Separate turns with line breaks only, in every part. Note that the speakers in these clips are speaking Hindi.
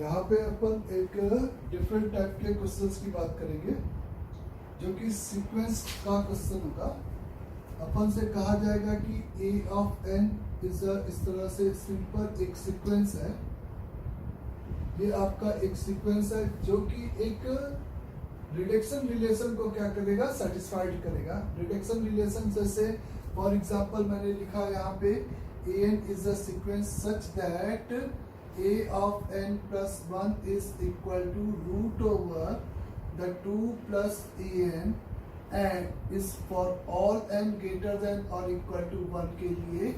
यहाँ पे अपन एक डिफरेंट टाइप के क्वेश्चंस की बात करेंगे जो कि सीक्वेंस का क्वेश्चन होगा। अपन से कहा जाएगा कि a ऑफ n इज इस तरह से सिंपल एक सीक्वेंस है। ये आपका एक सीक्वेंस है जो कि एक रिडक्शन रिलेशन को क्या करेगा, सेटिस्फाइड करेगा। रिडक्शन रिलेशन जैसे फॉर एग्जांपल मैंने लिखा यहाँ पे an is a sequence such that a of n plus 1 is equal to root over the 2 plus an and is for all n greater than or equal to 1 के लिए।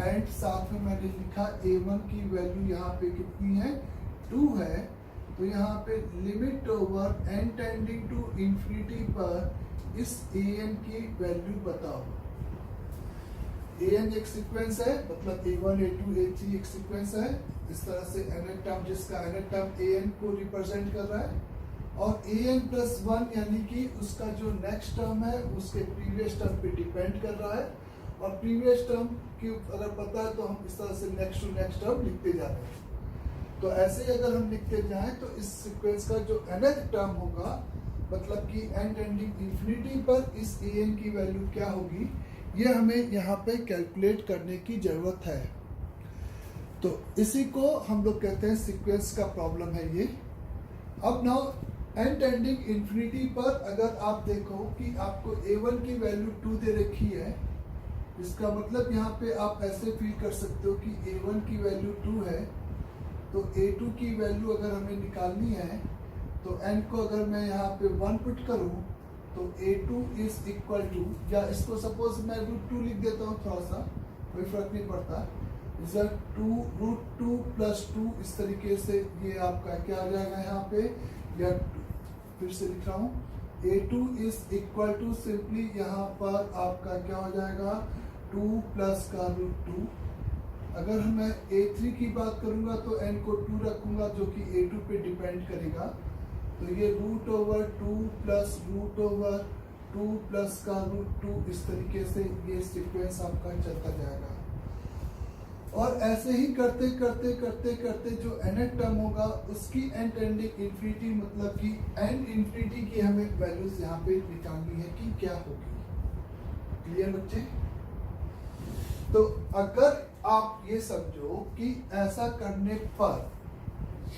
एंड साथ में मैंने लिखा a1 की वैल्यू यहाँ पे कितनी है, 2 है। तो यहाँ पे limit over n tending to infinity पर इस an की वैल्यू बताओ। an एक सीक्वेंस है, मतलब a1 a2 a3 एक सीक्वेंस है। इस तरह से nth टर्म, जिसका nth टर्म an को रिप्रेजेंट कर रहा है, और an प्लस 1 यानी कि उसका जो नेक्स्ट टर्म है उसके प्रीवियस टर्म पे डिपेंड कर रहा है। और प्रीवियस टर्म की अगर पता है तो हम इस तरह से नेक्स्ट टू नेक्स्ट टर्म लिखते जाते हैं। तो ऐसे ही अगर हम लिखते जाएं तो इस सीक्वेंस का जो nth टर्म होगा, मतलब कि n टेंडिंग इंफिनिटी पर इस an की वैल्यू क्या होगी, ये हमें यहाँ पे कैलकुलेट करने की जरूरत है। तो इसी को हम लोग कहते हैं सीक्वेंस का प्रॉब्लम है ये। अब नाउ n टेंडिंग इंफिनिटी पर अगर आप देखो कि आपको a1 की वैल्यू 2 दे रखी है, इसका मतलब यहाँ पे आप ऐसे फील कर सकते हो कि a1 की वैल्यू 2 है, तो a2 की वैल्यू अगर हमें निकालनी है तो n को अगर मैं यहाँ पे 1 पुट करूँ तो a2 इज इक्वल टू, या इसको सपोज मैं √2 लिख देता हूँ, थोड़ा सा कोई फर्क नहीं पड़ता, इज 2 √2 + 2। इस तरीके से ये आपका क्या आ जाएगा यहाँ पे, या फिर से लिख रहा हूँ a2 is equal to simply यहाँ पर आपका क्या हो जाएगा 2 प्लस का √2। अगर मैं a3 की बात करूंगा तो n को 2 रखूंगा जो कि a2 पे डिपेंड करेगा, तो ये √2 प्लस √2 प्लस का √2। इस तरीके से ये सीक्वेंस आपका चलता जाएगा। और ऐसे ही करते करते करते करते जो nth टर्म होगा उसकी n टेंडिंग इंफिनिटी, मतलब कि n इंफिनिटी की हमें वैल्यूज यहाँ पे निकालनी है कि क्या होगी। क्लियर बच्चे? तो अगर आप ये समझो कि ऐसा करने पर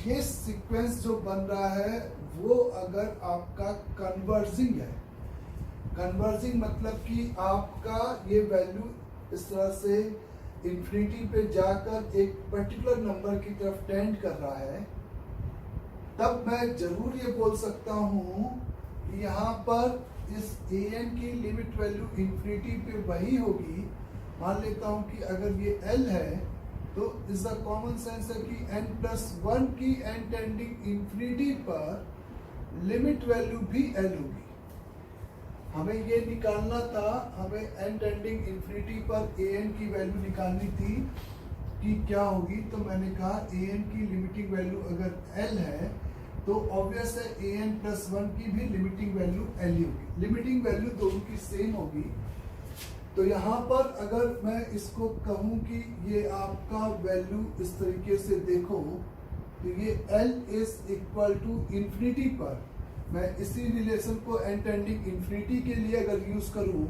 ये सीक्वेंस जो बन रहा है वो अगर आपका कन्वर्जिंग है, कन्वर्जिंग मतलब कि आपका ये वैल्यू इस तरह से इंफिनिटी पे जाकर एक पर्टिकुलर नंबर की तरफ टेंड कर रहा है, तब मैं जरूर ये बोल सकता हूँ कि यहाँ पर इस an की लिमिट वैल्यू इंफिनिटी पे वही होगी। मान लेता हूँ कि अगर ये l है तो इस द कॉमन सेंस है कि n+1 की n टेंडिंग इंफिनिटी पर लिमिट वैल्यू भी l होगी। हमें ये निकालना था, हमें n टेंडिंग इंफिनिटी पर an की वैल्यू निकालनी थी कि क्या होगी। तो मैंने कहा an की लिमिटिंग वैल्यू अगर l है तो ऑब्वियस है an+1 की भी लिमिटिंग वैल्यू l ही होगी। लिमिटिंग वैल्यू दोनों की सेम होगी। तो यहाँ पर अगर मैं इसको कहूँ कि ये आपका वैल्यू इस तरीके से देखो, तो ये l is equal to infinity पर, मैं इसी रिलेशन को n टेंडिंग इंफिनिटी के लिए अगर यूज करूँ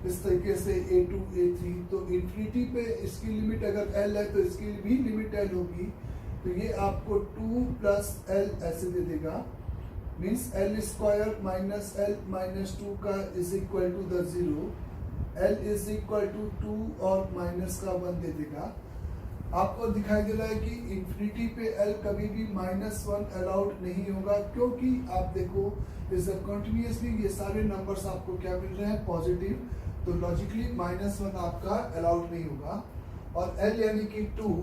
इस तरीके से a2 a3, तो इंफिनिटी पे इसकी लिमिट अगर l है तो इसकी भी लिमिट l होगी। तो ये आपको 2 प्लस l ऐसे दे देगा, means l² minus l minus 2 का is equal to the 0, l is equal to 2 और माइनस का 1 दे देगा। आपको दिखाई दे रहा है कि इंफिनिटी पे l कभी भी -1 अलाउड नहीं होगा, क्योंकि आप देखो इस कंटिन्यूअसली ये सारे नंबर्स आपको क्या मिल रहे हैं, पॉजिटिव, तो लॉजिकली -1 आपका अलाउड नहीं होगा। और l यानी कि 2,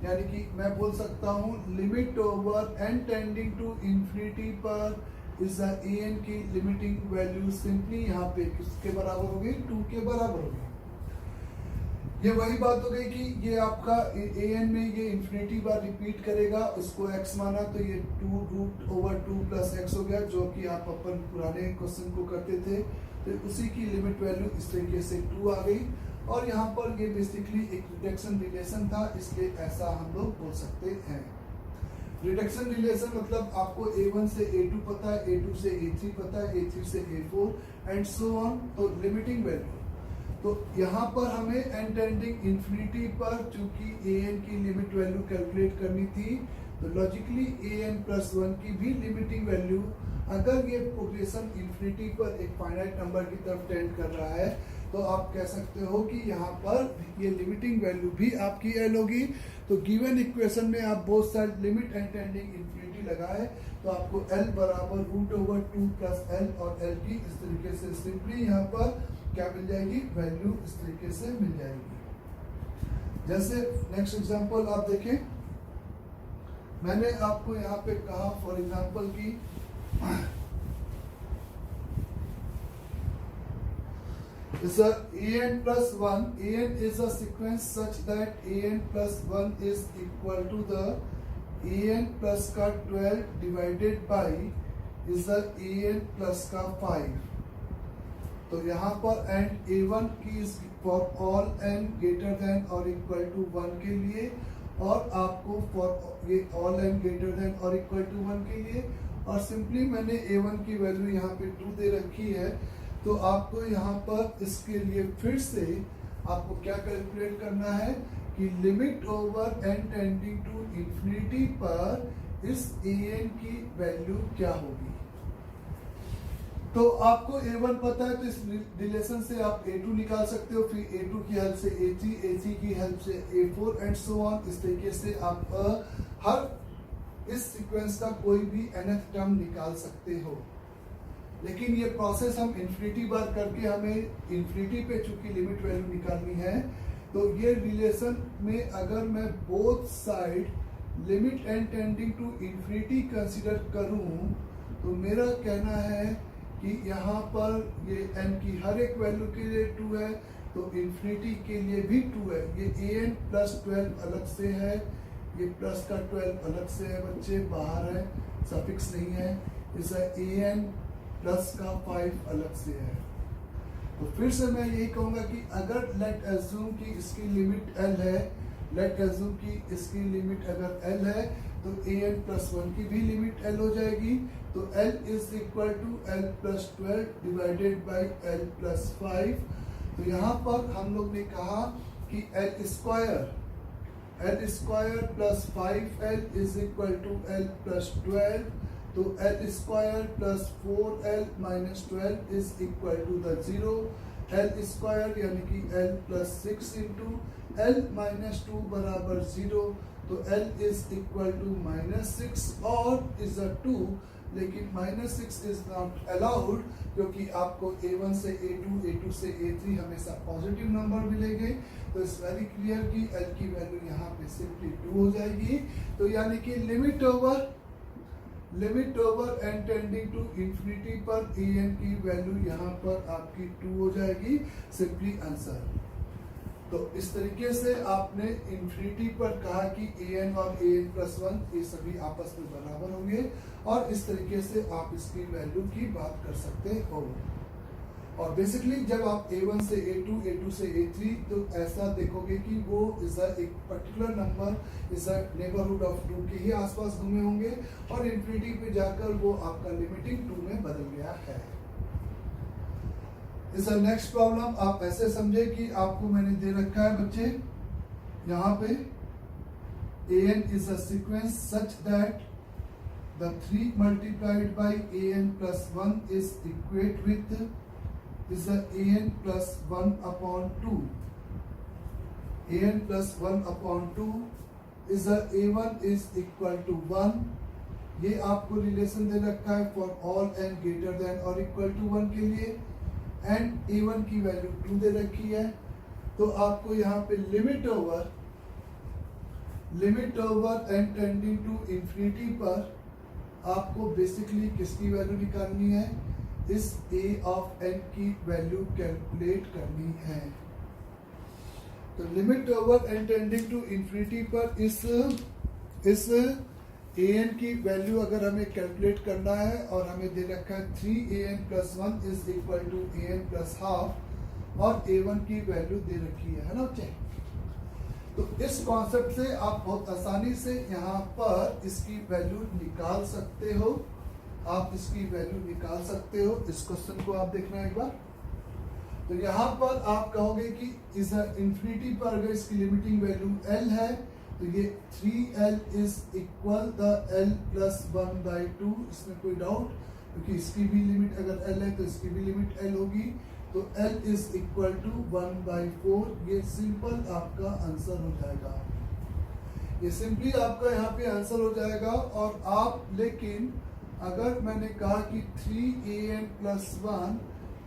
यानी कि मैं बोल सकता हूँ limit over n tending to infinity पर इस an की लिमिटिंग वैल्यू सिंपली यहाँ पे किसके बराबर होगी, 2 के बराबर होगी। ये वही बात हो गई कि ये आपका an में ये इंफिनिटी बार रिपीट करेगा, उसको x माना तो ये 2√2 प्लस x हो गया, जो कि आप अपन पुराने क्वेश्चन को करते थे। तो उसी की लिमिट वैल्यू इस तरीके से 2 आ गई। और यहाँ पर ये बेसिकली एक रिडक्शन रिलेशन था, इसलिए ऐसा हम लोग बोल सकते हैं। रिडक्शन रिलेशन मतलब आपको A1 से A2 पता है, A2 से A3 पता है, A3 से A4 एंड सो ऑन। तो लिमिटिंग वैल्यू, तो यहाँ पर हमें n टेंडिंग इन्फिनिटी पर चूंकि an की लिमिट वैल्यू कैलकुलेट करनी थी, तो लॉजिकली an+1 की भी लिमिटिंग वैल्यू, अगर ये प्रोग्रेशन इन्फिनिटी पर एक फाइनाइट नंबर की तरफ टेंड कर रहा है, तो आप कह सकते हो कि यहाँ पर ये लिमिटिंग वैल्यू भी आपकी l होगी। तो गिवन इक्वेशन में आप both side limit and tending infinity लगाए, तो आपको l बराबर √2 प्लस l और l की इस तरीके से सिंपली यहाँ पर क्या मिल जाएगी, वैल्यू इस तरीके से मिल जाएगी। जैसे नेक्स्ट एग्जांपल आप देखें, मैंने आपको यहाँ पे कहा फॉर एग्जांपल की is a an+1, an is a sequence such that an+1 is equal to the an plus का 12 divided by is a an plus का 5। तो यहाँ पर and a1 की is for all n greater than or equal to 1 के लिए, और आपको for ये all n greater than or equal to 1 के लिए, और सिंपली मैंने a1 की वैल्यू यहाँ पे 2 दे रखी है। तो आपको यहाँ पर इसके लिए फिर से आपको क्या कैलकुलेट करना है कि limit over n tending to infinity पर इस an की वैल्यू क्या होगी। तो आपको a1 पता है, तो इस रिलेशन से आप a2 निकाल सकते हो, फिर a2 की हेल्प से a3, a3 की हेल्प से a4 एंड सो ऑन। इस तरीके से आप हर इस सीक्वेंस का कोई भी nth टर्म निकाल सकते हो। लेकिन ये प्रोसेस हम इन्फिनिटी बार करके हमें इन्फिनिटी पे चूंकि लिमिट वैल्यू निकालनी है, तो ये रिलेशन में अगर मैं both side limit and tending to infinity consider करूं, तो मेरा कहना है कि यहाँ पर ये n की हर एक वैल्यू के लिए 2 है, तो इन्फिनिटी के लिए भी 2 है। ये an+12 अलग से है, ये प्लस का 12 अलग से है बच्चे, बाहर है, सफिक्स नहीं है। इस an प्लस का 5 अलग से है। तो फिर से मैं यही कहूंगा कि अगर लेट एज्यूम कि इसकी लिमिट l है, लेट एज्यूम कि इसकी लिमिट अगर l है, तो an+1 की भी लिमिट l हो जाएगी। तो l is equal to l+12 divided by l+5। तो यहाँ पर हम लोग ने कहा कि l square plus 5l is equal to l+12। तो l² plus 4l minus 12 is equal to the 0। l² यानी कि l+6 इंटू l माइनस 2 बराबर 0। तो l इज इक्वल टू -6 और इज अ 2, लेकिन -6 इज नॉट अलाउड, क्योंकि आपको a1 से a2, a2 से a3 हमेशा पॉजिटिव नंबर मिलेंगे। तो इट्स वेरी क्लियर कि l की वैल्यू यहाँ पे सिंपली 2 हो जाएगी। तो यानी कि limit over n tending to infinity पर an की वैल्यू यहाँ पर आपकी 2 हो जाएगी, सिंपली आंसर। तो इस तरीके से आपने इन्फिनिटी पर कहा कि an और an+1 ये सभी आपस में बराबर होंगे, और इस तरीके से आप इसकी वैल्यू की बात कर सकते हो। और बेसिकली जब आप a1 से a2, a2 से a3, तो ऐसा देखोगे कि वो इज एक particular number is a neighbourhood of 2 के ही आसपास घूमे होंगे, और इन्फिनिटी पे जाकर वो आपका लिमिटिंग 2 में बदल गया है। इस नेक्स्ट प्रॉब्लम आप ऐसे समझे कि आपको मैंने दे रखा है बच्चे यहाँ पे an is a sequence such that the 3 multiplied by an+1 is equate with is a an+1/2. an+1/2 is a a1 is equal to 1। ये आपको रिलेशन दे रखा है for all n greater than और इक्वल टू 1 के लिए, एंड a1 की वैल्यू 2 दे रखी है। तो आपको यहाँ पे limit over n tending to infinity पर आपको बेसिकली किसकी वैल्यू निकालनी है, इस a ऑफ n की वैल्यू कैलकुलेट करनी है। तो limit over n tending to infinity पर इस an की वैल्यू अगर हमें कैलकुलेट करना है, और हमें दे रखा है 3an+1 is equal to an+1/2, और a1 की वैल्यू दे रखी है ना बच्चे। तो इस कॉन्सेप्ट से आप बहुत आसानी से यहाँ पर इसकी वैल्यू निकाल सकते हो। आप इसकी वैल्यू निकाल सकते हो। इस क्वेश्चन को आप देखना एक बार। तो यहाँ पर आप कहोगे कि इस इंफिनिटी पर अगर इसकी लिमिटिंग वैल्यू L है तो ये 3L is equal the L plus 1/2। इसमें कोई डाउट, क्योंकि इसकी भी लिमिट अगर L है तो इसकी भी लिमिट L होगी। तो L इज इक्वल टू 1/4। ये सिंपल आपका आंसर हो जाएगा। ये सिंपली आपका यहाँ पे आंसर हो जाएगा। और आप लेकिन अगर मैंने कहा कि 3an plus 1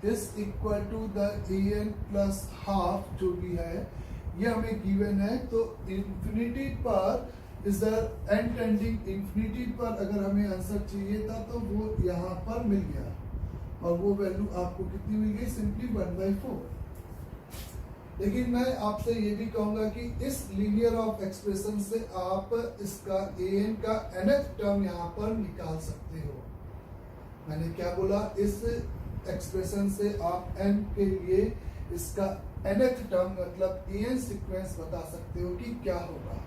is equal to the an plus half जो भी है ये हमें गिवन है, तो इंफिनिटी पर is the end tending infinity पर अगर हमें आंसर चाहिए था तो वो यहाँ पर मिल गया। और वो वैल्यू आपको कितनी मिल गई? सिंपली 1/4। लेकिन मैं आपसे ये भी कहूंगा कि इस लीनियर ऑफ एक्सप्रेशन से आप इसका an का nth टर्म यहाँ पर निकाल सकते हो। मैंने क्या बोला? इस एक्सप्रेशन से आप n के लिए इसका nth टर्म मतलब an सीक्वेंस बता सकते हो कि क्या होगा।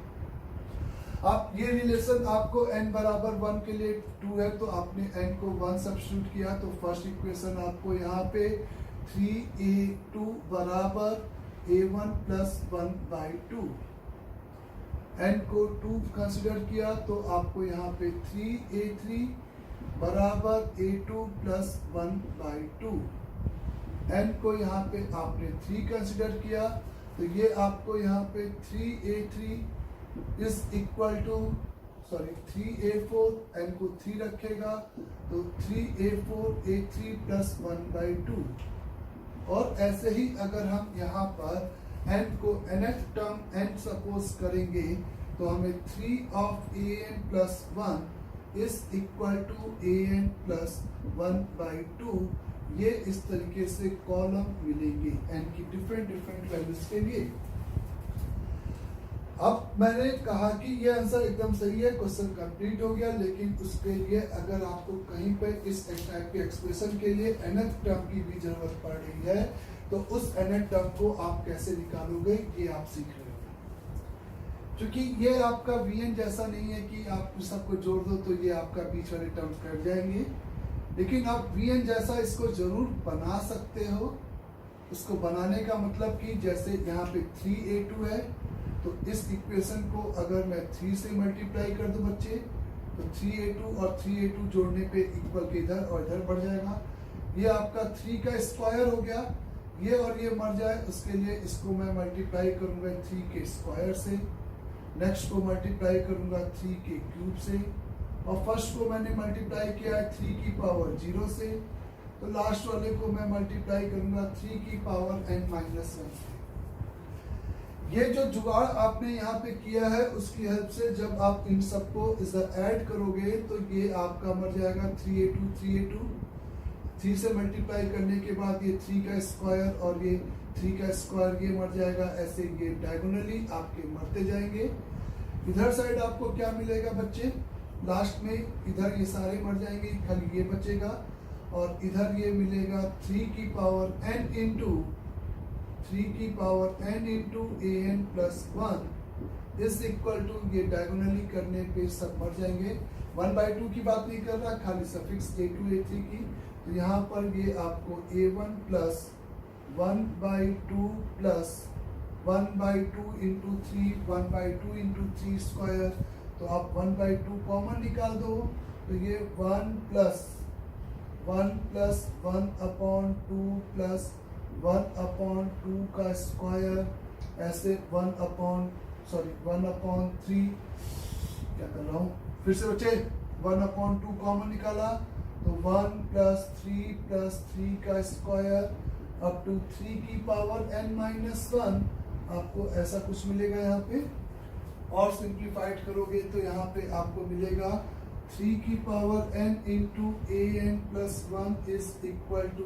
आप ये रिलेशन आपको n बराबर 1 के लिए 2 है तो आपने n को 1 सब्स्टिट्यूट किया तो फर्स्ट इक्वेशन आपको यहाँ पे 3a2 बराबर a1 प्लस 1/2। n को 2 कंसिडर किया तो आपको यहाँ पे 3a3 बराबर a2 प्लस 1/2। n को यहाँ पे आपने 3 कंसिडर किया तो ये आपको यहाँ पे 3a3 is equal to 3a4, n को 3 रखेगा तो 3a4 a3 प्लस 1/2। और ऐसे ही अगर हम यहाँ पर n को nth टर्म n सपोज करेंगे तो हमें 3 of an plus 1 is equal to an plus 1/2। ये इस तरीके से कॉलम मिलेंगे n की डिफरेंट वैल्यूज के लिए। अब मैंने कहा कि ये आंसर एकदम सही है, क्वेश्चन कंप्लीट हो गया। लेकिन उसके लिए अगर आपको कहीं पर इस टाइप के एक्सप्रेशन के लिए nth टर्म की भी जरूरत पड़ रही है तो उस nth टर्म को आप कैसे निकालोगे ये आप सीख रहे हो। क्योंकि ये आपका Vn जैसा नहीं है कि आप सबको जोड़ दो तो ये आपका बीच वाले टर्म्स कट जाएंगे। लेकिन आप Vn जैसा इसको जरूर बना सकते हो। इसको बनाने का मतलब कि जैसे यहाँ पे 3a2 है तो इस इक्वेशन को अगर मैं 3 से मल्टीप्लाई कर दूं बच्चे तो 3a2 और 3a2 जोड़ने पे इक्वल के इधर और इधर बढ़ जाएगा। ये आपका 3 का स्क्वायर हो गया। ये और ये मर जाए उसके लिए इसको मैं मल्टीप्लाई करूंगा 3 के स्क्वायर से। नेक्स्ट को मल्टीप्लाई करूंगा 3 के क्यूब से। और फर्स्ट को मैंने मल्टीप्लाई किया है 3 की पावर 0 से। तो लास्ट वाले को मैं मल्टीप्लाई करूंगा 3 की पावर n-1 से। ये जो जुगाड़ आपने यहाँ पे किया है उसकी हेल्प से जब आप इन सबको ऐड करोगे तो ये आपका मर जाएगा 3a2 3 से मल्टीप्लाई करने के बाद ये 3 का स्क्वायर और ये 3 का स्क्वायर ये मर जाएगा। ऐसे ये डायगोनली आपके मरते जाएंगे। इधर साइड आपको क्या मिलेगा बच्चे? लास्ट में इधर ये सारे मर जाएंगे, खाली ये बचेगा। और इधर ये मिलेगा 3 की पावर n इंटू 3 की power n into an plus 1 is equal to ये डायगोनली करने पे सब मर जाएंगे। 1/2 की बात नहीं कर रहा, खाली सफिक्स a2 a3 की। तो यहाँ पर ये आपको a1 plus 1/2 plus 1/2 into 3 1/2 into 3 square. तो आप 1/2 कॉमन निकाल दो तो ये 1 प्लस 1/2 प्लस 1/2 का स्क्वायर ऐसे 1/3 क्या कर रहा हूँ फिर से बच्चे 1/2 कॉमन निकाला तो 1 प्लस 3 का स्क्वायर अप टू 3 की पावर n-1 आपको ऐसा कुछ मिलेगा यहाँ पे। और सिंप्लीफाइड करोगे तो यहाँ पे आपको मिलेगा 3 की power n into an plus 1 is equal to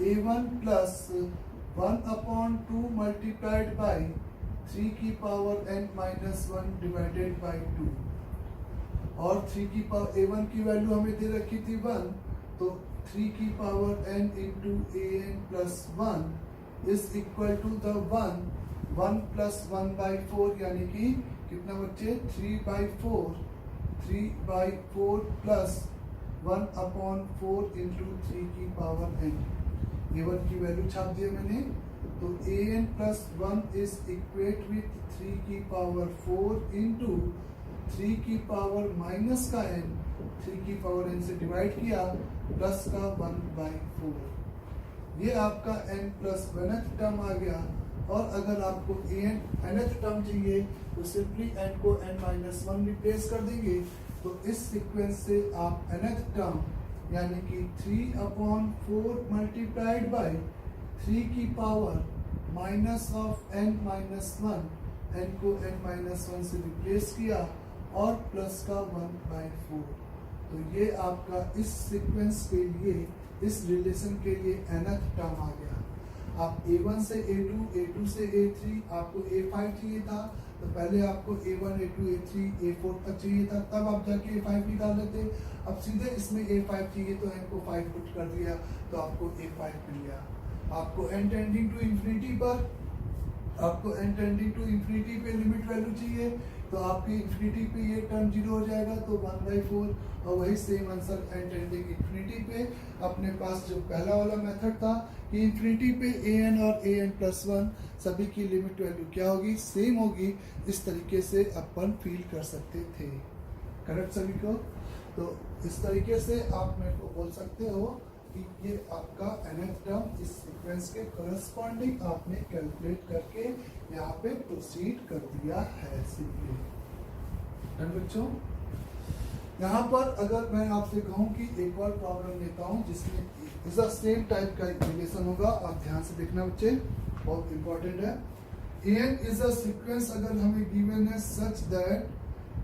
a1 plus 1/2 multiplied by 3 की पावर n-1 डिवाइडेड बाई 2। और 3 की पावर a1 की वैल्यू हमें दे रखी थी 1 तो 3 की power n into an plus 1 is equal to the 1 1 plus 1/4 यानी कि कितना बच्चे 3/4 प्लस 1/4 इंटू 3 की पावर n। a1 की वैल्यू छाप दिया मैंने, तो an plus 1 is equate with 3 की पावर 4 इंटू 3 की पावर माइनस का n, 3 की पावर n से डिवाइड किया प्लस का 1/4। ये आपका n प्लस 1th टर्म आ गया। और अगर आपको nth टर्म चाहिए तो सिंपली n को n-1 रिप्लेस कर देंगे, तो इस सीक्वेंस से आप nth टर्म यानी कि 3/4 मल्टीप्लाइड बाय 3 की power minus of n-1, n को n-1 से रिप्लेस किया और प्लस का 1/4। तो ये आपका इस सीक्वेंस के लिए, इस रिलेशन के लिए nth टर्म आ गया। आप a1 से a2, a2 से a3, आपको a5 चाहिए था तो पहले आपको a1, a2, a3, a4 तक चाहिए था, तब आप जाके a5 निकाल लेते। अब सीधे इसमें a5 चाहिए तो n को 5 पुट कर दिया तो आपको a5 मिल गया। आपको n टेंडिंग टू इंफिनिटी पर, आपको n टेंडिंग टू इंफिनिटी पे लिमिट वैल्यू चाहिए, तो आपकी इंफिनिटी पे ये टर्म 0 हो जाएगा तो 1/4, और वही same answer n tending infinity पे। अपने पास जो पहला वाला मेथड था कि इंफिनिटी पे an और an प्लस 1 सभी की लिमिट वैल्यू क्या होगी, सेम होगी। इस तरीके से अपन फील कर सकते थे। करेक्ट सभी को? तो इस तरीके से आप मेरे को बोल सकते हो कि ये आपका nth टर्म इस सीक्वेंस के करस्पॉन्डिंग आपने कैलकुलेट करके यहाँ पे प्रोसीड कर दिया है सिंपली। डन बच्चों? यहाँ पर अगर मैं आपसे कहूँ कि एक और प्रॉब्लम लेता हूँ जिसमें इस सेम टाइप का रिलेशन होगा, आप ध्यान से देखना बच्चे, बहुत इंपॉर्टेंट है। an इज अ सीक्वेंस अगर हमें गिवन है such that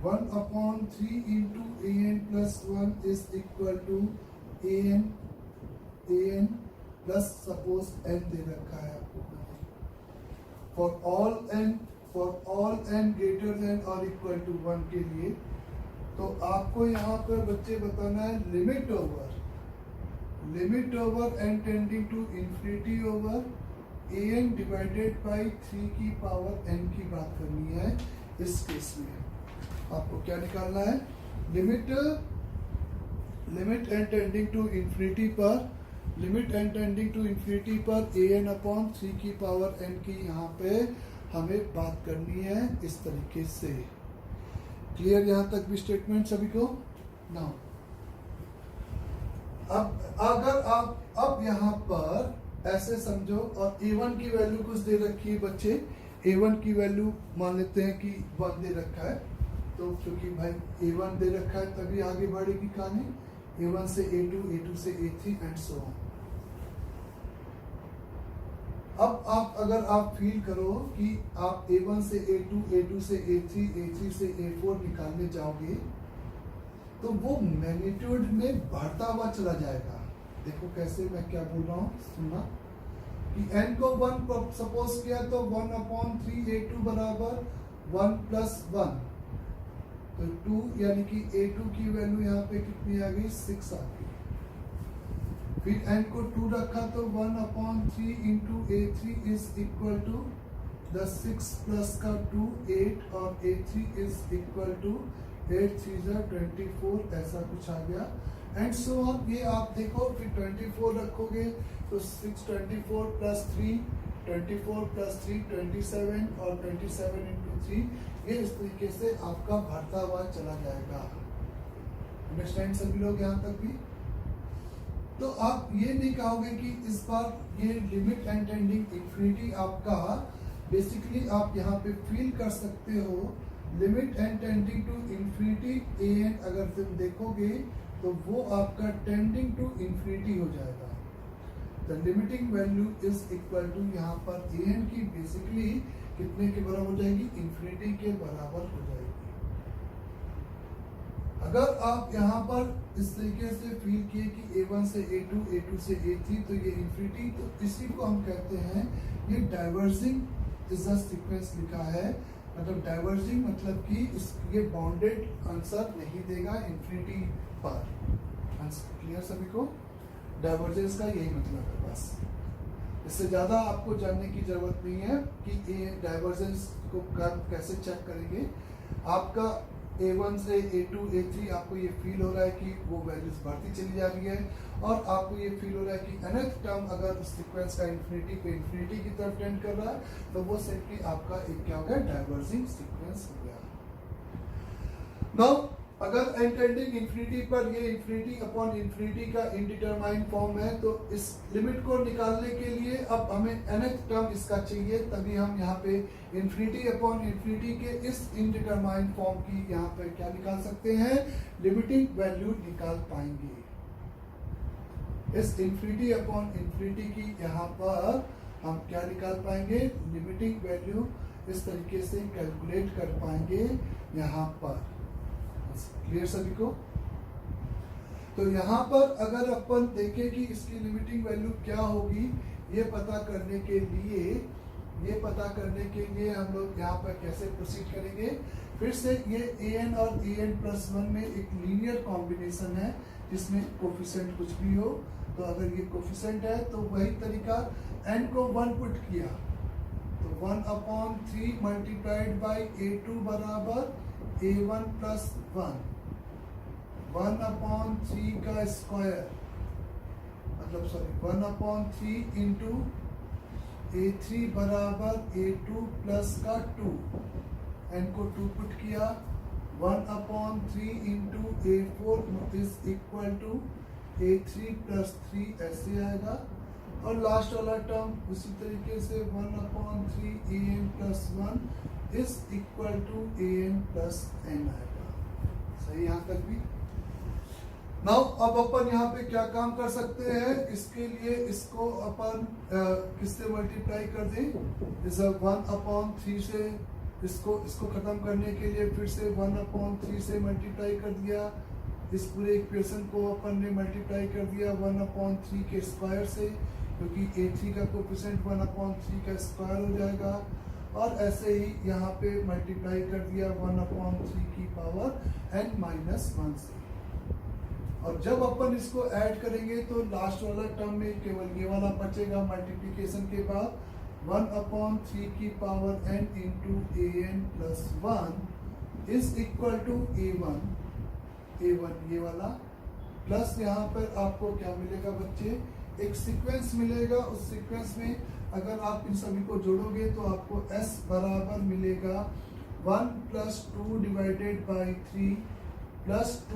1/3 into an plus 1 is equal to an plus suppose n दे रखा है आपको, for all n greater than और इक्वल टू 1 के लिए। तो आपको यहाँ पर बच्चे बताना है limit over n tending to infinity over an divided by 3 की पावर n की बात करनी है। इस केस में आपको क्या निकालना है, limit n tending to infinity पर an/3 की पावर n की यहाँ पे हमें बात करनी है इस तरीके से। क्लियर यहाँ तक भी स्टेटमेंट सभी को? नाउ अब अगर आप अब यहाँ पर ऐसे समझो और a1 की वैल्यू कुछ दे रखी है बच्चे, a1 की वैल्यू मान लेते हैं कि 1 दे रखा है, तो क्योंकि भाई a1 दे रखा है तभी आगे बढ़ेगी कहानी, a1 से a2, a2 से a3 एंड सो ऑन। अब अगर आप फील करो कि आप a1 से a2, a2 से a3, a3 से a4 निकालने जाओगे तो वो मैग्नीट्यूड में बढ़ता हुआ चला जाएगा। देखो कैसे, मैं क्या बोल रहा हूँ, सुनना कि n को 1 सपोज किया तो 1/3 a2 बराबर 1 प्लस 1, तो 2 यानी कि a2 की वैल्यू यहाँ पे कितनी आ गई, 6 आ गई। फिर n को 2 रखा तो 1/3 into a3 is equal to the 6 plus का 2 8 और a3 इज इक्वल टू 8 3 24, ऐसा कुछ आ गया एंड सो ऑन। ये आप देखो फिर 24 रखोगे तो 6 24 प्लस 3 24 प्लस 3 27 और 27 इंटू 3, ये इस तरीके से आपका बढ़ता हुआ चला जाएगा। अंडरस्टैंड सभी लोग यहाँ तक भी? तो आप ये नहीं कहोगे कि इस बार ये लिमिट एंड टेंडिंग इंफिनिटी आपका, बेसिकली आप यहाँ पे फील कर सकते हो limit and tending to infinity an अगर तुम देखोगे तो वो आपका टेंडिंग टू इंफिनिटी हो जाएगा। The limiting value is equal to, यहाँ पर an की बेसिकली कितने के बराबर हो जाएगी, इंफिनिटी के बराबर हो जाएगी। अगर आप यहाँ पर इस तरीके से फील किए कि a1 से a2, a2 से a3 तो ये इंफिनिटी, तो इसी को हम कहते हैं ये डाइवर्जिंग इज अ सीक्वेंस लिखा है, मतलब डाइवर्जिंग मतलब कि ये बाउंडेड आंसर नहीं देगा इंफिनिटी पर। क्लियर सभी को? डाइवर्जेंस का यही मतलब है बस। इससे ज़्यादा आपको जानने की ज़रूरत नहीं है कि ये डाइवर्जेंस को कैसे चेक करेंगे। आपका A1 से A2 A3 आपको ये फील हो रहा है कि वो वैल्यूज बढ़ती चली जा रही है, और आपको ये फील हो रहा है कि nth टर्म अगर सीक्वेंस का इंफिनिटी की तरफ टेंड कर रहा है तो वो सिंपली आपका एक क्या हो गया, डाइवर्जिंग सीक्वेंस हो गया। नाउ अगर n टेंडिंग इंफिनिटी पर ये इंफिनिटी अपॉन इंफिनिटी का इनडिटरमाइन फॉर्म है, तो इस लिमिट को निकालने के लिए अब हमें nth टर्म इसका चाहिए, तभी हम यहाँ पे इंफिनिटी अपॉन इंफिनिटी के इस इनडिटरमाइन फॉर्म की यहाँ पे क्या निकाल सकते हैं, लिमिटिंग वैल्यू निकाल पाएंगे। इस इंफिनिटी अपॉन इंफिनिटी की यहाँ पर हम क्या निकाल पाएंगे, लिमिटिंग वैल्यू इस तरीके से कैलकुलेट कर पाएंगे यहाँ पर। क्लियर सभी को? तो यहाँ पर अगर अपन देखें कि इसकी लिमिटिंग वैल्यू क्या होगी, ये पता करने के लिए हम लोग यहाँ पर कैसे प्रोसीड करेंगे। फिर से ये an और an+1 में एक लीनियर कॉम्बिनेशन है जिसमें कोफिशिएंट कुछ भी हो, तो अगर ये कोफिशिएंट है तो वही तरीका, n को 1 पुट किया तो 1/3 मल्टीप्लाइड बाई a2 बराबर a1+1, 1/3 का स्क्वायर, मतलब सॉरी 1/3 इंटू a3 बराबर a2 प्लस का 2, n को 2 पुट किया, 1/3 into a4 is equal to a3 plus 3 ऐसे आएगा, और लास्ट वाला टर्म उसी तरीके से 1/3 an+1 is equal to an+n आएगा। सही यहाँ तक भी? नाउ अब अपन यहाँ पे क्या काम कर सकते हैं, इसके लिए इसको अपन किससे मल्टीप्लाई कर दें, इस 1/3 से इसको खत्म करने के लिए फिर से 1/3 से मल्टीप्लाई कर दिया, इस पूरे इक्वेशन को अपन ने मल्टीप्लाई कर दिया 1/3 के स्क्वायर से, क्योंकि a3 का कोफिशिएंट 1/3 का स्क्वायर हो जाएगा, और ऐसे ही यहाँ पे मल्टीप्लाई कर दिया 1/3 की पावर n-1 से। और जब अपन इसको ऐड करेंगे तो लास्ट वाला टर्म में केवल ये वाला बचेगा मल्टीप्लिकेशन के बाद, 1/3 की power n into an+1 is equal to a1 ये वाला, प्लस यहाँ पर आपको क्या मिलेगा बच्चे, एक सीक्वेंस मिलेगा। उस सीक्वेंस में अगर आप इन सभी को जोड़ोगे तो आपको s बराबर मिलेगा 1 + 2 divided by 3 plus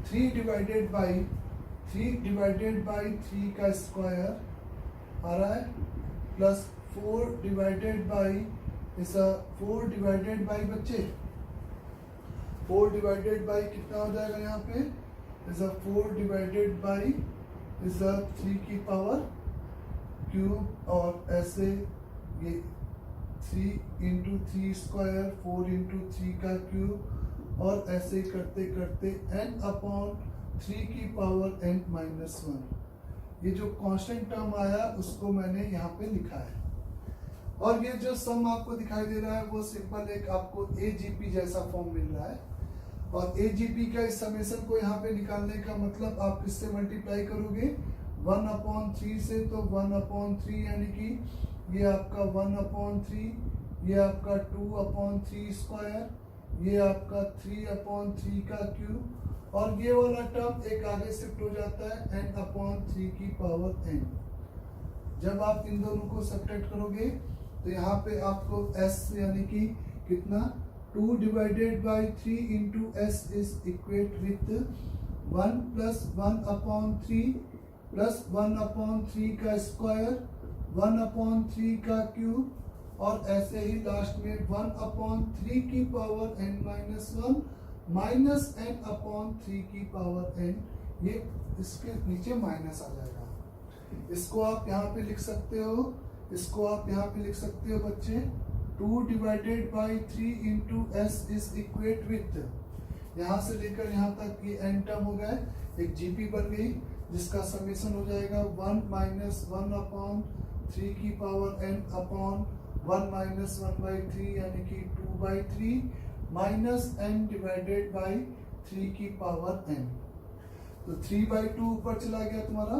3 divided by 3 का स्क्वायर आ रहा है, प्लस 4 डिवाइडेड बाई बच्चे 4 डिवाइडेड बाई कितना हो जाएगा यहाँ पे, 4 डिवाइडेड बाई 3 की पावर क्यूब, और ऐसे ये 3 इंटू 3 स्क्वायर, 4 इंटू 3 का क्यूब, और ऐसे करते करते n/3 की पावर n-1। ये जो कांस्टेंट टर्म आया उसको मैंने यहाँ पे लिखा है, और ये जो सम आपको दिखाई दे रहा है वो सिंपल एक आपको AGP जैसा फॉर्म मिल रहा है, और AGP का इस समेशन को यहाँ पे निकालने का मतलब आप किससे मल्टीप्लाई करोगे, 1/3 से, तो 1/3 यानी कि ये आपका 1/3, ये आपका 2/3 स्क्वायर, ये आपका 3/3 का क्यूब, और ये वाला टर्म एक आगे शिफ्ट हो जाता है n/3 की पावर n। जब आप इन दोनों को सब्ट्रैक्ट करोगे तो यहाँ पे आपको s यानी कि कितना, 2 divided by 3 into s is equate with 1 + 1/3 plus 1/3 का स्क्वायर, 1/3 का क्यूब, और ऐसे ही लास्ट में 1/3 की पावर n-1 माइनस n/3 की पावर n, ये इसके नीचे माइनस आ जाएगा। इसको आप यहाँ पे लिख सकते हो, बच्चे 2 divided by 3 into s is equate with, यहाँ से लेकर यहाँ तक ये n टर्म हो गए, एक GP बन गई जिसका समेशन हो जाएगा 1 - 1/3 की पावर n अपॉन 1 - 1/3 यानी कि 2/3 माइनस n डिवाइडेड बाई 3 की पावर n। तो 3/2 ऊपर चला गया तुम्हारा,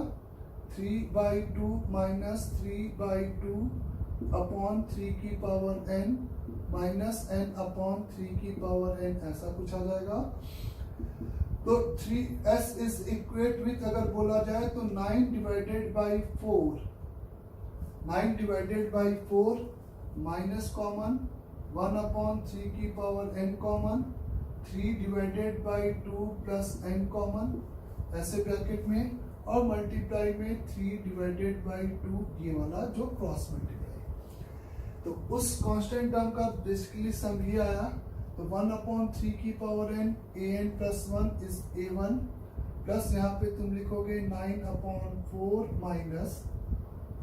3/2 माइनस 3/2 अपॉन 3 की power n minus n upon 3 की पावर n, ऐसा कुछ आ जाएगा। तो 3s इज इक्वेट विथ, अगर बोला जाए तो 9 divided by 4, 9 divided by 4 minus common 1 upon 3 की power n common, 3 divided by 2 plus n common, ऐसे ब्रैकेट में, और मल्टीप्लाई में 3 डिवाइडेड बाई 2, ये वाला जो क्रॉस मल्टीप्लाई। तो उस कांस्टेंट टर्म का बेसिकली सम ये आया। तो 1 अपॉन 3 की power n, an plus 1 is a1, plus यहाँ पे तुम लिखोगे 9 अपॉन 4 माइनस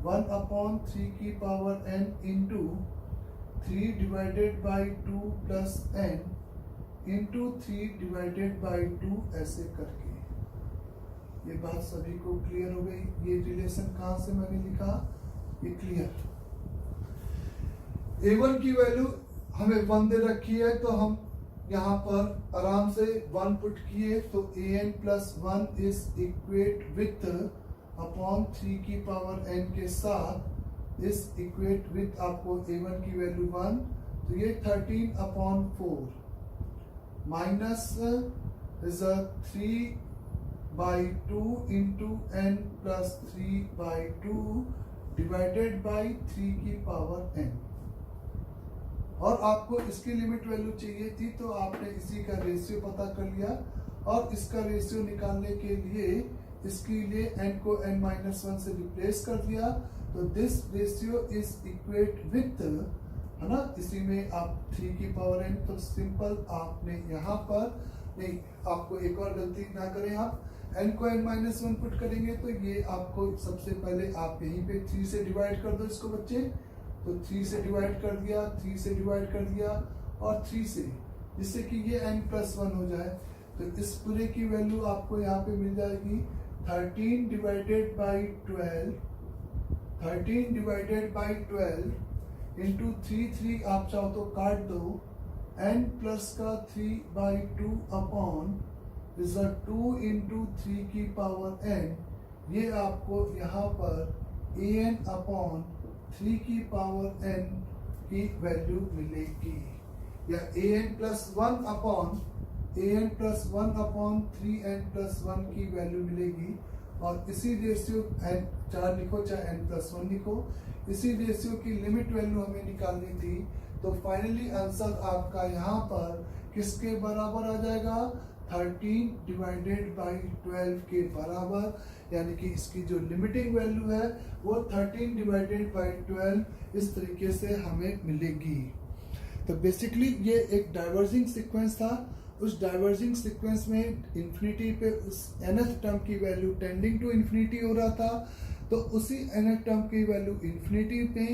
1 अपॉन 3 की power n into 3 divided by 2 plus n into 3 divided by 2, ऐसे करके। ये बात सभी को क्लियर हो गई। ये रिलेशन कहाँ से मैंने लिखा, ये क्लियर। a1 की वैल्यू हमें 1 दे रखी है, तो हम यहाँ पर आराम से 1 पुट किए, तो an plus 1 is equate with upon 3 की पावर n के साथ इज इक्वेट विथ आपको a1 की वैल्यू 1, तो ये 13 upon 4 minus is 3/2 into n plus 3/2 divided by 3 की पावर n। और आपको इसकी लिमिट वैल्यू चाहिए थी, तो आपने इसी का रेशियो पता कर लिया, और इसका रेशियो निकालने के लिए इसके लिए n को n-1 से रिप्लेस कर दिया। तो this ratio is equate with, है ना, इसी में आप 3 की पावर n, तो सिंपल आपने यहाँ पर नहीं, आपको एक और गलती ना करें, आप n को n-1 पुट करेंगे, तो ये आपको सबसे पहले आप यहीं पे 3 से डिवाइड कर दो इसको बच्चे। तो 3 से डिवाइड कर दिया, 3 से डिवाइड कर दिया, और 3 से, जिससे कि ये n प्लस 1 हो जाए। तो इस पूरे की वैल्यू आपको यहाँ पे मिल जाएगी 13 divided by 12, 13 divided by 12 into 3 आप चाहो तो काट दो, n प्लस का 3/2 अपॉन इज 2 इंटू 3 की पावर n। ये आपको यहाँ पर an अपॉन 3 की पावर n की वैल्यू मिलेगी, या an plus 1 upon 3n plus 1 की वैल्यू मिलेगी। और इसी रेशियो n 4 लिखो चाहे n प्लस 1 लिखो, इसी रेशियो की लिमिट वैल्यू हमें निकालनी थी। तो फाइनली आंसर आपका यहाँ पर किसके बराबर आ जाएगा, 13 डिवाइडेड बाई 12 के बराबर, यानी कि इसकी जो लिमिटिंग वैल्यू है वो 13 डिवाइडेड बाई 12 इस तरीके से हमें मिलेगी। तो बेसिकली ये एक डाइवर्जिंग सीक्वेंस था। उस डाइवर्जिंग सीक्वेंस में इन्फिनिटी पे उस nth टर्म की वैल्यू टेंडिंग टू इन्फिनिटी हो रहा था, तो उसी nth टर्म की वैल्यू इन्फिनिटी पे,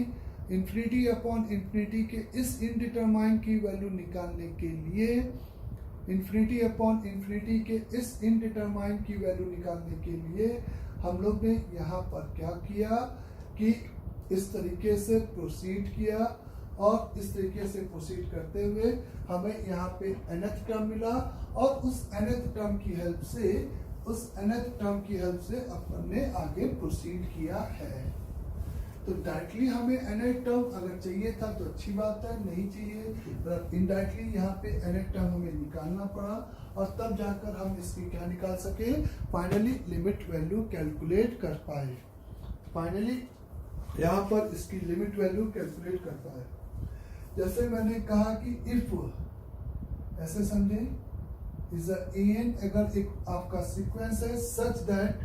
इन्फिनिटी अपॉन इन्फिनिटी के इस इनडिटरमाइन की वैल्यू निकालने के लिए, इन्फिनिटी अपॉन इन्फिनिटी के इस इनडिटरमाइन की वैल्यू निकालने के लिए हम लोग ने यहाँ पर क्या किया कि इस तरीके से प्रोसीड किया, और इस तरीके से प्रोसीड करते हुए हमें यहाँ पे nth टर्म मिला, और उस nth टर्म की हेल्प से अपन ने आगे प्रोसीड किया है। तो डायरेक्टली हमें nth टर्म अगर चाहिए था तो अच्छी बात है, नहीं चाहिए पर इनडायरेक्टली यहाँ पे nth टर्म हमें निकालना पड़ा, और तब जाकर हम इसकी क्या निकाल सके, फाइनली लिमिट वैल्यू कैलकुलेट कर पाए। फाइनली यहाँ पर इसकी लिमिट वैल्यू कैलकुलेट कर पाए। जैसे मैंने कहा कि इफ, ऐसे समझे, इज an अगर एक आपका सीक्वेंस है सच दैट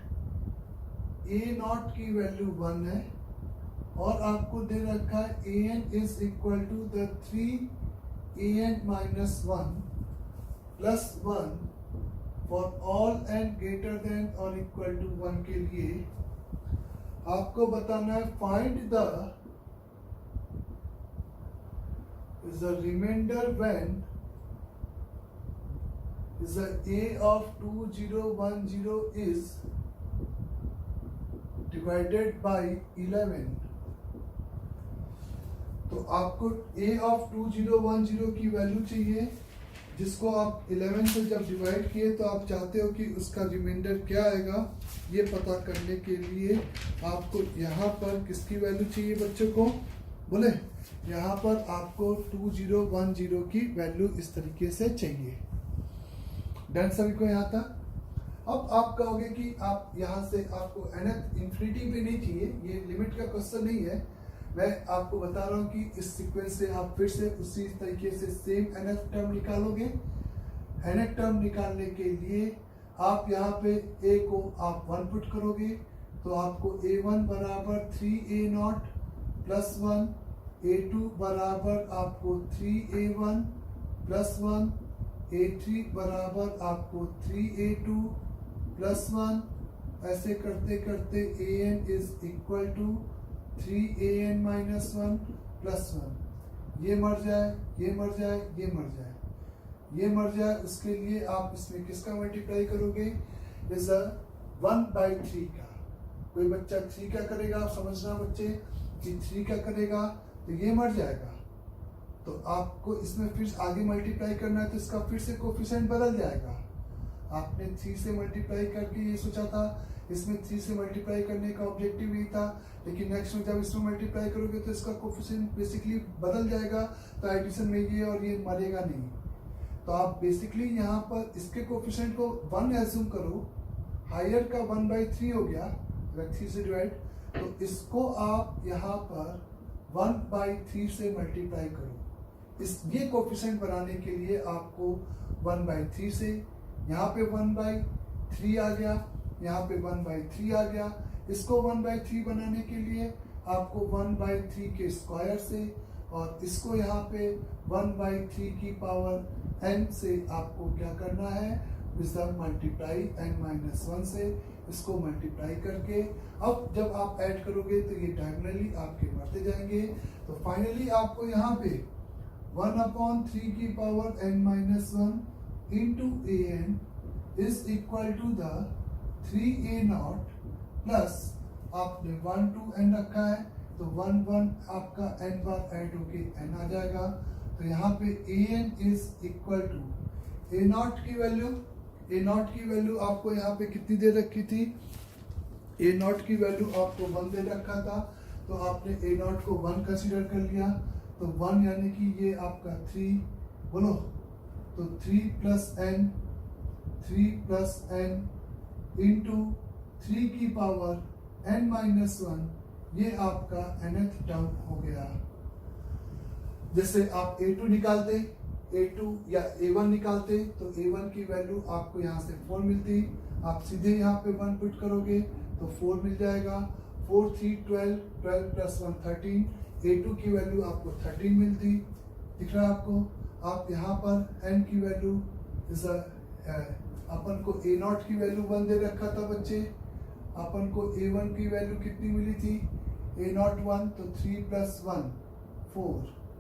a0 की वैल्यू 1 है, और आपको दे रखा है an is equal to the 3an minus 1 plus 1 for all n greater than और इक्वल टू 1 के लिए आपको बताना है find the is the remainder when is the a of 2010 is divided by 11। तो आपको a of 2010 की वैल्यू चाहिए, जिसको आप 11 से जब डिवाइड किए तो आप चाहते हो कि उसका रिमाइंडर क्या आएगा, ये पता करने के लिए आपको यहाँ पर किसकी वैल्यू चाहिए बच्चों को, बोले यहाँ पर आपको 2010 की वैल्यू इस तरीके से चाहिए। डन सभी को यहाँ तक। अब आप कहोगे कि आप यहाँ से आपको nth इंफिनिटी पे नहीं चाहिए, ये लिमिट का क्वेश्चन नहीं है, मैं आपको बता रहा हूँ कि इस सीक्वेंस से आप फिर से उसी तरीके से सेम nth टर्म निकालोगे। nth टर्म निकालने के लिए आप यहाँ पे a को आप 1 पुट करोगे तो आपको a1 बराबर 3a0 प्लस 1, a2 बराबर आपको 3a1 प्लस 1, a3 बराबर आपको 3a2 प्लस 1, ऐसे करते करते an is equal to 3an minus 1 plus 1। ये मर जाए, ये मर जाए, ये मर जाए, ये मर जाए, उसके लिए आप इसमें किसका मल्टीप्लाई करोगे, इस 1/3 का। कोई बच्चा 3 का करेगा, आप समझना बच्चे कि 3 का करेगा तो ये मर जाएगा, तो आपको इसमें फिर आगे मल्टीप्लाई करना है तो इसका फिर से कोफिशिएंट बदल जाएगा। आपने 3 से मल्टीप्लाई करके ये सोचा था, इसमें 3 से मल्टीप्लाई करने का ऑब्जेक्टिव यही था, लेकिन नेक्स्ट में जब इसमें मल्टीप्लाई करोगे तो इसका कोफिशिएंट बेसिकली बदल जाएगा, तो एडिशन में ये और ये मरेगा नहीं। तो आप बेसिकली यहाँ पर इसके कोफिशिएंट को 1 एज्यूम करो, हायर का 1/3 हो गया अगर 3 से डिवाइड, तो इसको आप यहाँ पर 1/3 से मल्टीप्लाई करो। इस ये कोफिशिएंट बनाने के लिए आपको 1/3 से, यहाँ पे 1/3 आ गया, यहाँ पे 1/3 आ गया, इसको 1/3 बनाने के लिए आपको 1/3 के स्क्वायर से, और इसको यहाँ पे 1/3 की पावर n से आपको क्या करना है, रिजल्ट मल्टीप्लाई n-1 से इसको मल्टीप्लाई करके, अब जब आप ऐड करोगे तो ये डायगोनली आपके बढ़ते जाएंगे, तो फाइनली आपको यहाँ पे 1/3 की power n-1 into an is equal to the 3a0 plus आपने 1 to n रखा है तो 1 आपका n बार ऐड होके n आ जाएगा। तो यहाँ पे an is equal to a0 की वैल्यू आपको यहाँ पे कितनी दे रखी थी, a0 की वैल्यू आपको 1 दे रखा था, तो आपने a0 को 1 कंसीडर कर लिया, तो 1 यानी कि ये आपका 3, बोलो तो 3 प्लस n इंटू 3 की पावर n-1, ये आपका nth टर्म हो गया। जैसे आप a2 निकालते, a2 या a1 निकालते तो a1 की वैल्यू आपको यहाँ से 4 मिलती, आप सीधे यहाँ पे 1 पुट करोगे तो 4 मिल जाएगा, 4 3 12, 12 प्लस 1 13, a2 की वैल्यू आपको 13 मिलती, दिख रहा है आपको। आप यहाँ पर n की वैल्यू अपन को a0 की वैल्यू 1 दे रखा था बच्चे, अपन को a1 की वैल्यू कितनी मिली थी, a0 1, तो 3 प्लस 1 4,